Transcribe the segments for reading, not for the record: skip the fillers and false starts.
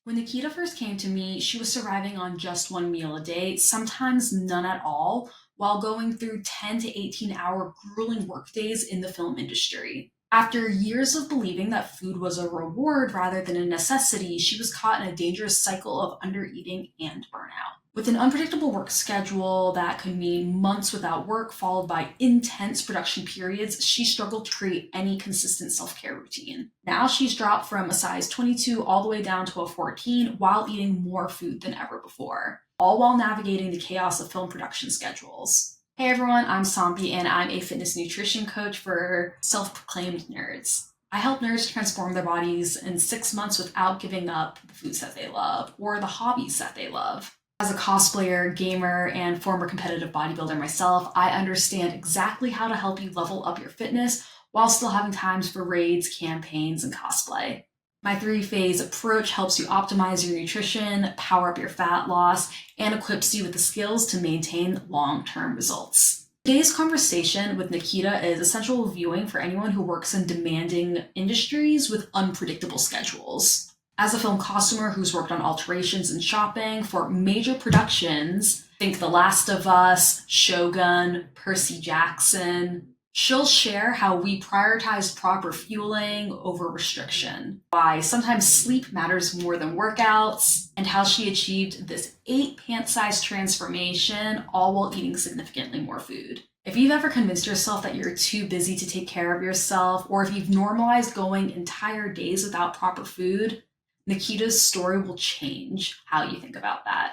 When Nikita first came to me, she was surviving on just one meal a day, sometimes none at all, while going through 10 to 18-hour grueling workdays in the film industry. After years of believing that food was a reward rather than a necessity, she was caught in a dangerous cycle of undereating and burnout. With an unpredictable work schedule that could mean months without work, followed by intense production periods, she struggled to create any consistent self care routine. Now she's dropped from a size 22 all the way down to a 14 while eating more food than ever before, all while navigating the chaos of film production schedules. Hey everyone, I'm Sampi and I'm a fitness nutrition coach for self proclaimed nerds. I help nerds transform their bodies in 6 months without giving up the foods that they love or the hobbies that they love. As a cosplayer, gamer, and former competitive bodybuilder myself, I understand exactly how to help you level up your fitness while still having times for raids, campaigns, and cosplay. My three-phase approach helps you optimize your nutrition, power up your fat loss, and equips you with the skills to maintain long-term results. Today's conversation with Nakita is essential viewing for anyone who works in demanding industries with unpredictable schedules. As a film costumer who's worked on alterations and shopping for major productions, think The Last of Us, Shogun, Percy Jackson, she'll share how we prioritize proper fueling over restriction, why sometimes sleep matters more than workouts, and how she achieved this 8 pant-sized transformation all while eating significantly more food. If you've ever convinced yourself that you're too busy to take care of yourself, or if you've normalized going entire days without proper food, Nikita's story will change how you think about that.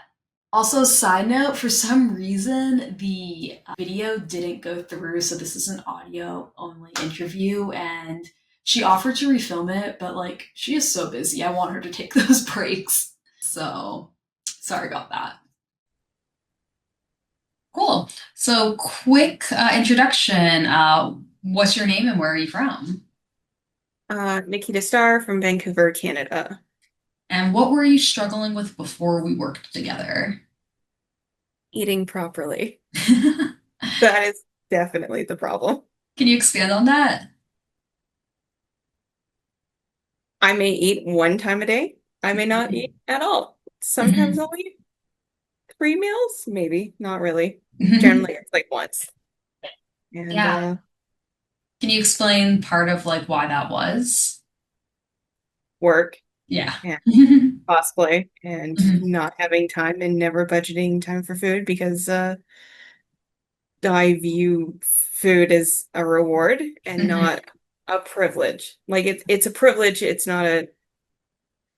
Also, side note, for some reason, the video didn't go through, so this is an audio only interview, and she offered to refilm it, but she is so busy. I want her to take those breaks. So, sorry about that. Cool. So, quick introduction. What's your name and where are you from? Nakita Starr from Vancouver, Canada. And what were you struggling with before we worked together? Eating properly. Can That is definitely the problem. you expand on that? I may eat one time a day. I may not eat at all. Sometimes Mhm. I'll eat 3 meals, maybe, not really. Mhm. Generally, it's like once. And Yeah. Can you explain part of why that was? work Yeah. and Mhm. cosplay and Mhm. not having time and never budgeting time for food because I view food as a reward and Mhm. not a privilege. Like it's a privilege, it's not a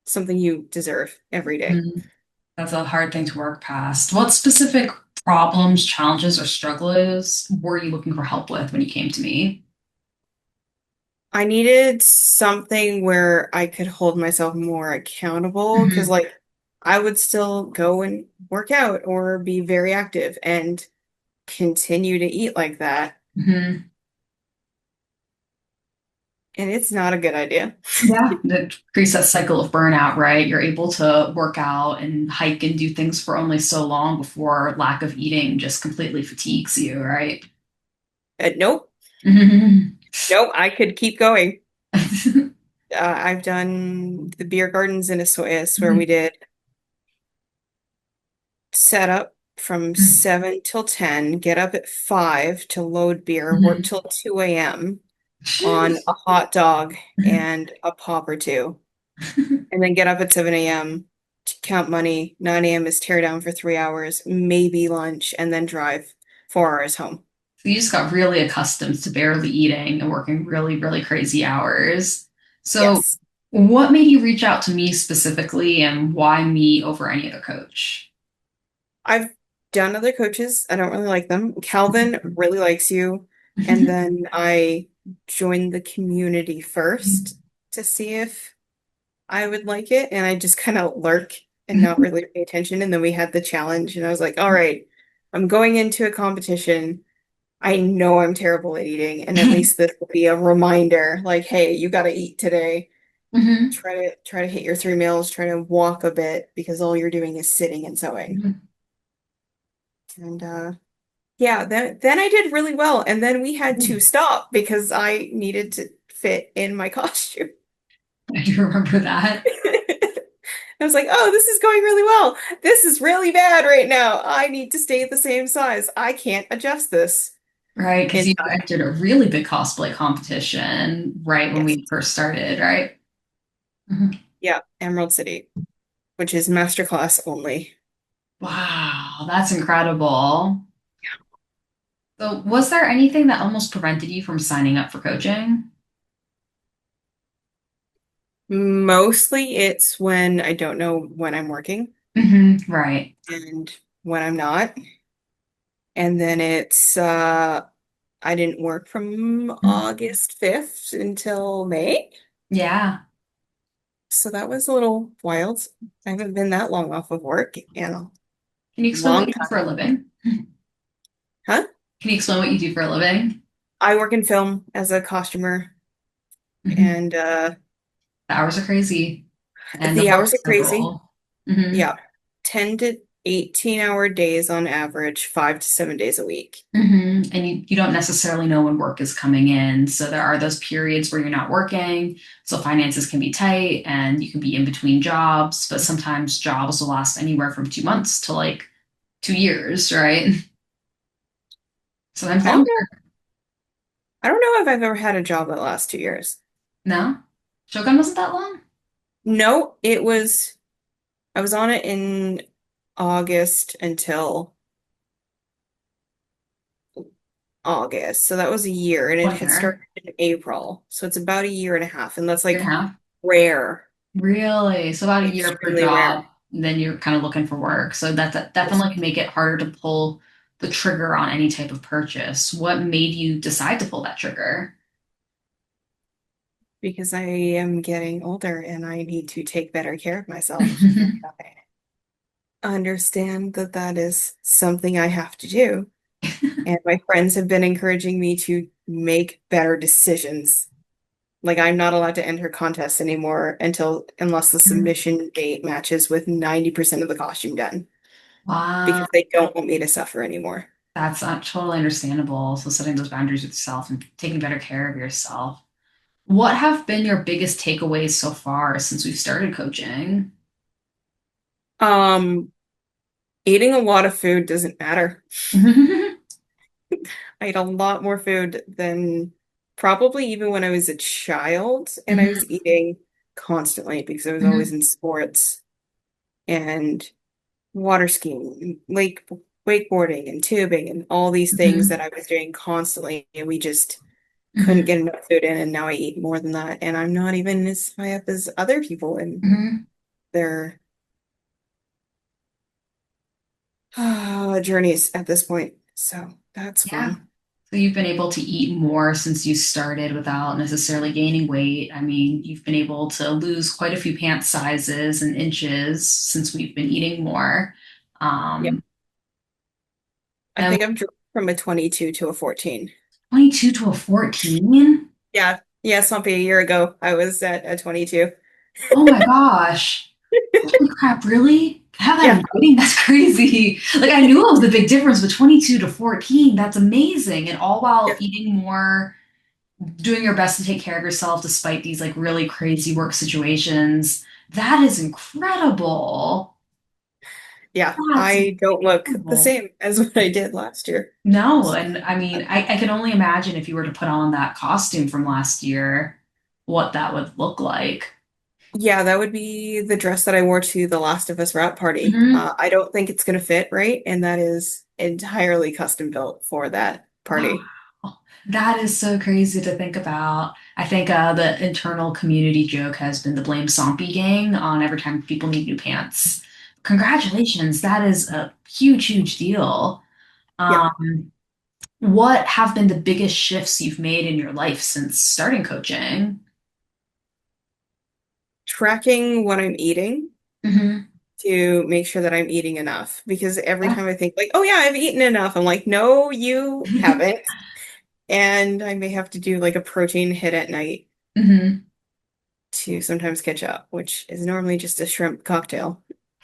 something you deserve every day. Mhm. That's a hard thing to work past. What specific problems, challenges, or struggles were you looking for help with when you came to me? I needed something where I could hold myself more accountable because, Mhm. like, I would still go and work out or be very active and continue to eat like that. Mhm. And it's not a good idea. Yeah, it creates that cycle of burnout, right? You're able to work out and hike and do things for only so long before lack of eating just completely fatigues you, right? Nope, Mhm. nope, I could keep going. I've done the beer gardens in Asoyas where we did set up from 7 till 10, get up at 5 to load beer, work till 2 a.m. on a hot dog and a pop or two, and then get up at 7 a.m. to count money. 9 a.m. is tear down for 3 hours, maybe lunch, and then drive 4 hours home. So you just got really accustomed to barely eating and working really, really crazy hours. So, Yes. what made you reach out to me specifically, and why me over any other coach? I've done other coaches. I don't really like them. Calvin really likes you. And then I joined the community first to see if I would like it. And I just kind of lurk and not really pay attention. And then we had the challenge, and I was like, all right, I'm going into a competition. I know I'm terrible at eating, and at least this will be a reminder, like, hey, you got to eat today. Mhm. Try to hit your 3 meals, try to walk a bit because all you're doing is sitting and sewing. And yeah, then I did really well. And then we had to stop because I needed to fit in my costume. I do remember that. I was like, oh, this is going really well. This is really bad right now. I need to stay the same size. I can't adjust this Right, because in you time. entered a really big cosplay competition right when Yes. we first started, right? Mhm. Yeah, Emerald City, which is masterclass only. Wow, that's incredible. So, was there anything that almost prevented you from signing up for coaching? Mostly it's when I don't know when I'm working Right. and when I'm not. And then it's I didn't work from August 5th until May. Yeah. So that was a little wild. I haven't been that long off of work in a Can you explain what long you do for time. a living? Huh? Can you explain what you do for a living? I work in film as a costumer Mhm. and The hours are crazy, and the the work hours are is crazy. miserable. hmm Yeah. 10 to 18-hour days on average, 5 to 7 days a week. And you don't necessarily know when work is coming in. So there are those periods where you're not working. So finances can be tight and you can be in between jobs, but sometimes jobs will last anywhere from 2 months to like 2 years, right? Sometimes I don't longer. know. I don't know if I've ever had a job that lasts 2 years. No? Shogun wasn't that long? No, it was I was on it in August until August. So that was a year and it had started Winter. in April. So it's about a year and a half. And that's Year and like a half? rare, Really? So about a year per extremely rare. job, and then you're kind of looking for work. So that Yes. definitely can make it harder to pull the trigger on any type of purchase. What made you decide to pull that trigger? Because I am getting older and I need to take better care of myself. And I understand that that is something I have to do. And my friends have been encouraging me to make better decisions. Like I'm not allowed to enter contests anymore unless the submission date matches with 90% of the costume done Wow, because they don't want me to suffer anymore. that's not totally understandable. So setting those boundaries with yourself and taking better care of yourself. What have been your biggest takeaways so far since we've started coaching? Um, Eating a lot of food doesn't matter. I ate a lot more food than probably even when I was a child, and I was eating constantly because I was always in sports and water skiing, lake wakeboarding and tubing and all these things that I was doing constantly, and we just couldn't get enough food in, and now I eat more than that, and I'm not even as high up as other people in their journeys at this point. So that's Yeah. fun. So you've been able to eat more since you started without necessarily gaining weight. I mean, you've been able to lose quite a few pant sizes and inches since we've been eating more. Yeah. Um, I and think I've dropped from a 22 to a 14. 22 to a 14? Yeah. Yeah, something a year ago, I was at a 22. Oh my gosh. Holy crap, really? Have that Yeah. in writing? That's crazy. Like I knew it was a big difference, but 22 to 14, that's amazing. And all while Yeah. eating more, doing your best to take care of yourself despite these like really crazy work situations. That is incredible. Yeah. That's I don't look the incredible. same as what I did last year. No, and I mean, I can only imagine if you were to put on that costume from last year, what that would look like. Yeah, that would be the dress that I wore to the Last of Us wrap party. Mhm. I don't think it's going to fit right, and that is entirely custom built for that Wow. party. That is so crazy to think about. I think the internal community joke has been the blame Sompy gang on every time people need new pants. Congratulations, that is a huge, huge deal. Yeah. Um, what have been the biggest shifts you've made in your life since starting coaching? Tracking what I'm eating hmm to make sure that I'm eating enough because every Yeah. time I think like, oh yeah, I've eaten enough, I'm like, no, you haven't. And I may have to do like a protein hit at night hmm to sometimes catch up, which is normally just a shrimp cocktail.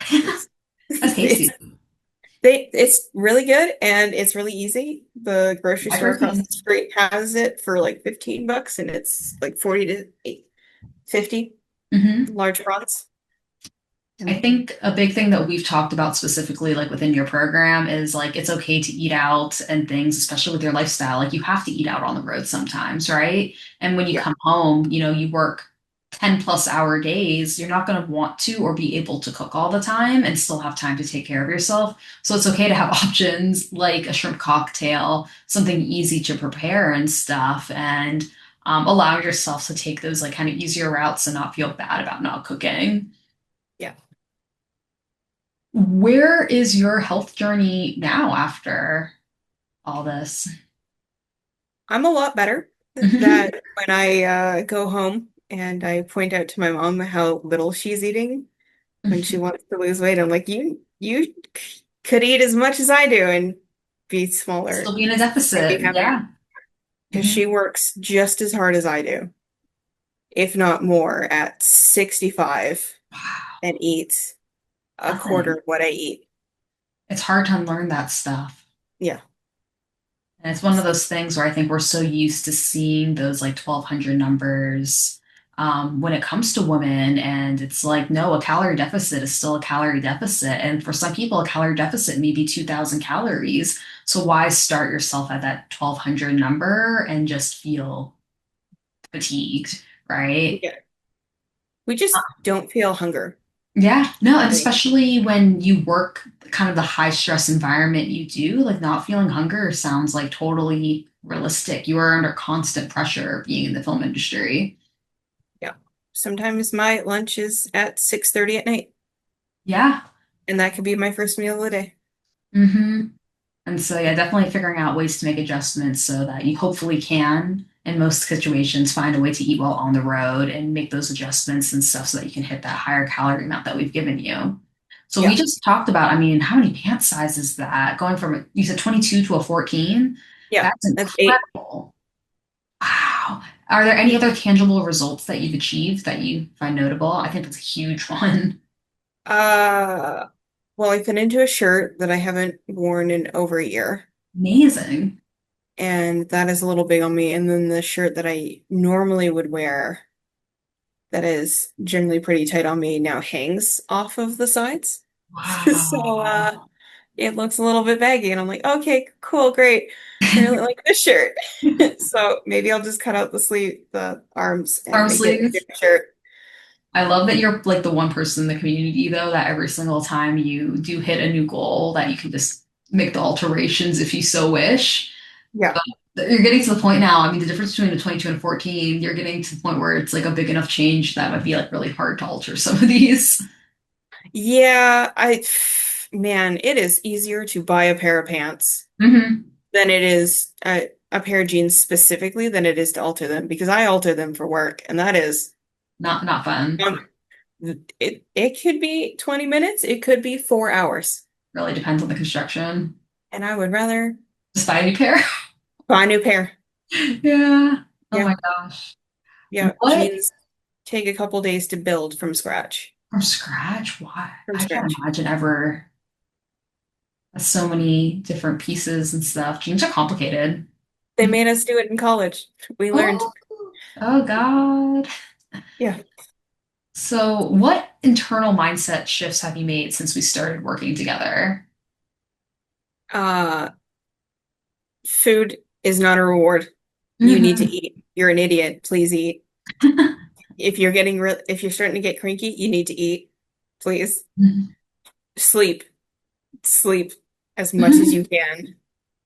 It's That's it's tasty. it's really good and it's really easy. The grocery High store across protein. the street has it for like $15 and it's like 40 to 50 hmm large prawns. I And think a big thing that we've talked about specifically, like within your program, is like it's okay to eat out and things, especially with your lifestyle. Like you have to eat out on the road sometimes, right? And when you yeah, come home, you work 10 plus hour days, you're not going to want to or be able to cook all the time and still have time to take care of yourself. So it's okay to have options like a shrimp cocktail, something easy to prepare and stuff, and allow yourself to take those like kind of easier routes and not feel bad about not cooking. yeah. Where is your health journey now after all this? I'm a lot better that when I go home and I point out to my mom how little she's eating when she wants to lose weight, I'm like, you could eat as much as I do and be Still smaller be in a and be deficit. happier. Yeah. Because Mhm. she works just as hard as I do, if not more, at 65 Wow. and eats a quarter Nothing. of what I eat. It's hard to unlearn that stuff. Yeah. And it's one of those things where I think we're so used to seeing those like 1200 numbers when it comes to women. And it's like, no, a calorie deficit is still a calorie deficit. And for some people, a calorie deficit may be 2000 calories. So why start yourself at that 1200 number and just feel fatigued, right? Yeah. We just don't feel hunger. Yeah, no, and Right. especially when you work kind of the high stress environment you do, like not feeling hunger sounds like totally realistic. You are under constant pressure being in the film industry. Yeah. Sometimes my lunch is at 6:30 at night, Yeah. and that could be my first meal of the day. hmm And so, yeah, definitely figuring out ways to make adjustments so that you hopefully can, in most situations, find a way to eat well on the road and make those adjustments and stuff so that you can hit that higher calorie amount that we've given you. So we Yeah. just talked about, I mean, how many pant sizes is that? Going from, you said 22 to a 14? Yeah. That's That's 8. incredible. Wow. Are there any other tangible results that you've achieved that you find notable? I think that's a huge one. Uh, well, I fit into a shirt that I haven't worn in over a year, Amazing. and that is a little big on me. And then the shirt that I normally would wear that is generally pretty tight on me now hangs off of the sides. So Wow. it looks a little bit baggy and I'm like, okay, cool, great. I really like this shirt. So maybe I'll just cut out the arms and Arm make it a sleeves. different shirt. I love that you're like the one person in the community, though, that every single time you do hit a new goal, that you can just make the alterations if you so wish. Yeah. You're getting to the point now. I mean, the difference between a 22 and 14, you're getting to the point where it's like a big enough change that might be like really hard to alter some of these. Yeah, man, it is easier to buy a pair of pants hmm than it is a pair of jeans specifically than it is to alter them because I alter them for work and that is Not fun. um, it could be 20 minutes, it could be 4 hours. Really depends on the construction. And I would rather Just buy a new pair. buy a new pair. Yeah. Oh Yeah. my gosh. Yeah. What? Jeans take a couple days to build from scratch. From scratch? Why? From I can't scratch. imagine ever so many different pieces and stuff. Jeans are complicated. They made us do it in college. We learned. Oh, oh God. Yeah. So, what internal mindset shifts have you made since we started working together? Uh, food is not a reward. You need to hmm eat. You're an idiot. Please eat. If you're starting to get cranky, you need to eat. Please sleep. Sleep as much as you can.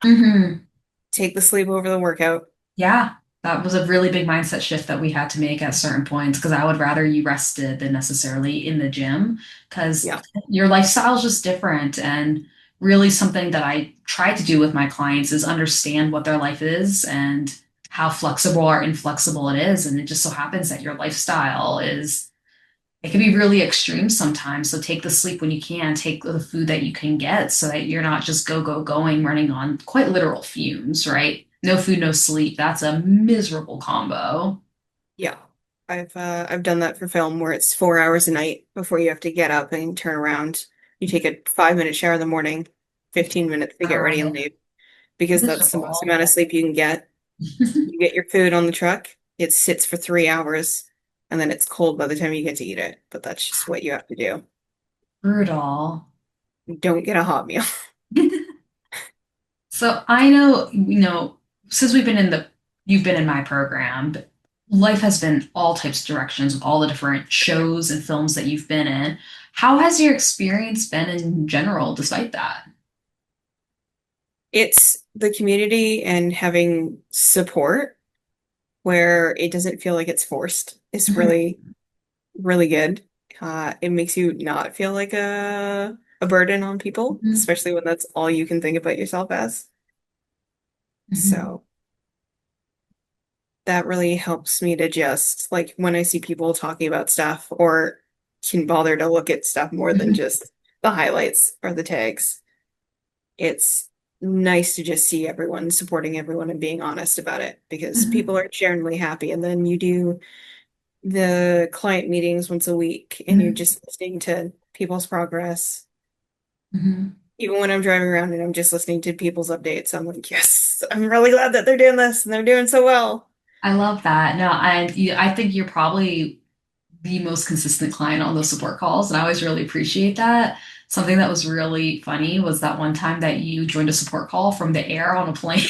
hmm Take the sleep over the workout. Yeah, that was a really big mindset shift that we had to make at certain points because I would rather you rested than necessarily in the gym because Yeah. your lifestyle is just different. And really, something that I try to do with my clients is understand what their life is and how flexible or inflexible it is. And it just so happens that your lifestyle is, it can be really extreme sometimes. So take the sleep when you can, take the food that you can get so that you're not just going, running on quite literal fumes, right? No food, no sleep. That's a miserable combo. Yeah. I've done that for film where it's 4 hours a night before you have to get up and turn around. You take a 5-minute shower in the morning, 15 minutes to get ready and Uh, leave because that's the most Miserable. amount of sleep you can get. You get your food on the truck, it sits for 3 hours, and then it's cold by the time you get to eat it. But that's just what you have to do. Brutal. Don't get a hot meal. So I know, since you've been in my program, but life has been all types of directions with all the different shows and films that you've been in. How has your experience been in general, despite that? It's the community and having support where it doesn't feel like it's forced. It's Mhm, really, really good. It makes you not feel like a burden on people, mhm, especially when that's all you can think about yourself as. mhm, So that really helps me to just like when I see people talking about stuff or can bother to look at stuff more than mhm, just the highlights or the tags. It's nice to just see everyone supporting everyone and being honest about it because mhm, people are generally happy. And then you do the client meetings once a week and you're mhm, just listening to people's progress. mhm. Even when I'm driving around and I'm just listening to people's updates, I'm like, yes, I'm really glad that they're doing this and they're doing so well. I love that. No, I think you're probably the most consistent client on those support calls, and I always really appreciate that. Something that was really funny was that one time that you joined a support call from the air on a plane.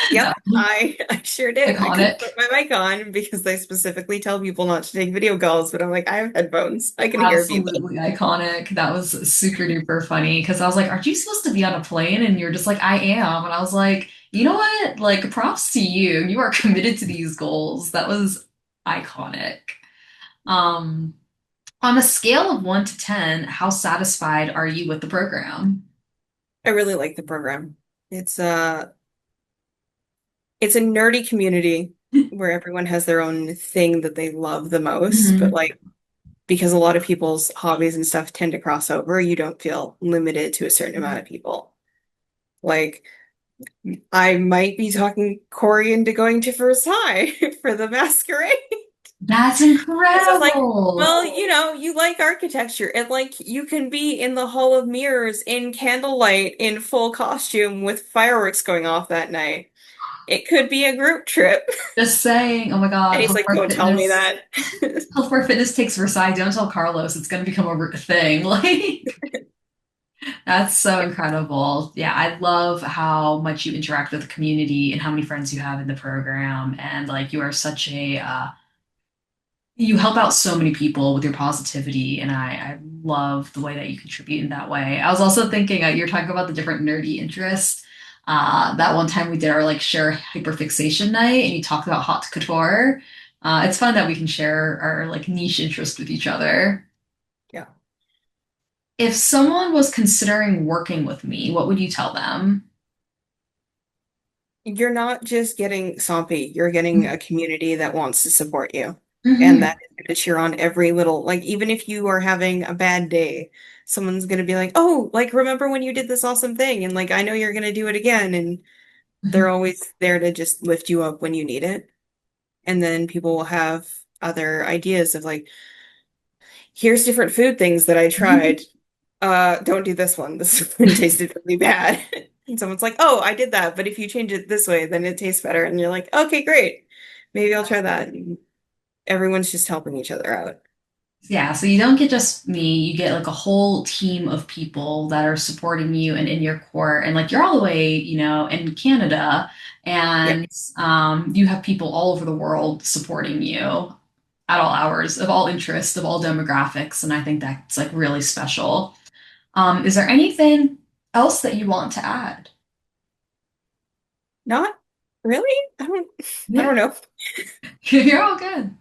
Yep, That was I sure did. I couldn't iconic. put my mic on because they specifically tell people not to take video calls, but I'm like, I have headphones. I can hear people. Absolutely iconic. That was super duper funny because I was like, aren't you supposed to be on a plane? And you're just like, I am. And I was like, you know what? Like, props to you. You are committed to these goals. That was iconic. Um, on a scale of 1 to 10, how satisfied are you with the program? I really like the program. It's it's a nerdy community where everyone has their own thing that they love the most, but Mhm, like because a lot of people's hobbies and stuff tend to cross over, you don't feel limited to a certain amount mhm. of people. Like I might be talking Corey into going to Versailles for the masquerade. That's So it's like, incredible. well, you like architecture and like you can be in the Hall of Mirrors in candlelight in full costume with fireworks going off that night. It could be a group trip. Just saying, oh my God, And he's Health like, Bar don't tell me Fitness. that. Health Bar Fitness takes Versailles. Don't tell Carlos. It's going to become a thing. Like, that's so incredible. Yeah, I love how much you interact with the community and how many friends you have in the program. And like, you are such you help out so many people with your positivity. And I love the way that you contribute in that way. I was also thinking, you're talking about the different nerdy interests. That one time we did our like share hyperfixation night and you talked about haute couture. It's fun that we can share our like niche interest with each other. Yeah. If someone was considering working with me, what would you tell them? You're not just getting Sompi, you're getting a community that wants to support you. And Hmm. that is going to cheer on every little, like, even if you are having a bad day, someone's going to be like, oh, like, remember when you did this awesome thing? And like, I know you're going to do it again. And they're always there to just lift you up when you need it. And then people will have other ideas of like, here's different food things that I tried. Don't do this one. This one tasted really bad. And someone's like, oh, I did that, but if you change it this way, then it tastes better. And you're like, okay, great. Maybe I'll try that. And everyone's just helping each other out. Yeah, so you don't get just me, you get like a whole team of people that are supporting you and in your court. And like you're all the way, in Canada, Yep. and you have people all over the world supporting you at all hours, of all interests, of all demographics. And I think that's like really special. Is there anything else that you want to add? Not really. I Yeah, don't know. you're all good.